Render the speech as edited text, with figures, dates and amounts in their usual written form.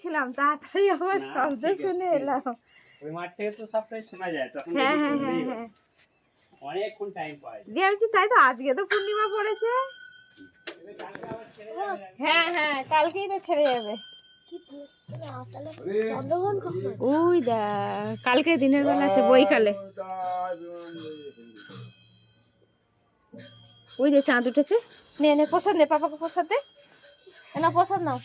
গেছিলাম, তাড়াতাড়ি আমার শব্দ শুনে এলাম। ওই মাঠ থেকে তো সবটাই শোনা যায় তখন। হ্যাঁ হ্যাঁ হ্যাঁ হ্যাঁ, অনেকক্ষণ টাইম পাই। দিয়ে বলছি তাই তো, আজকে তো পূর্ণিমা পড়েছে। হ্যাঁ হ্যাঁ, কালকেই তো ছেড়ে যাবে। ওই দেখ, কালকে দিনের বেলাতে বইকালে ওই যে চাঁদ উঠেছে। নে নে প্রসাদ নে, পাপাকে প্রসাদ দে। না প্রসাদ নাও।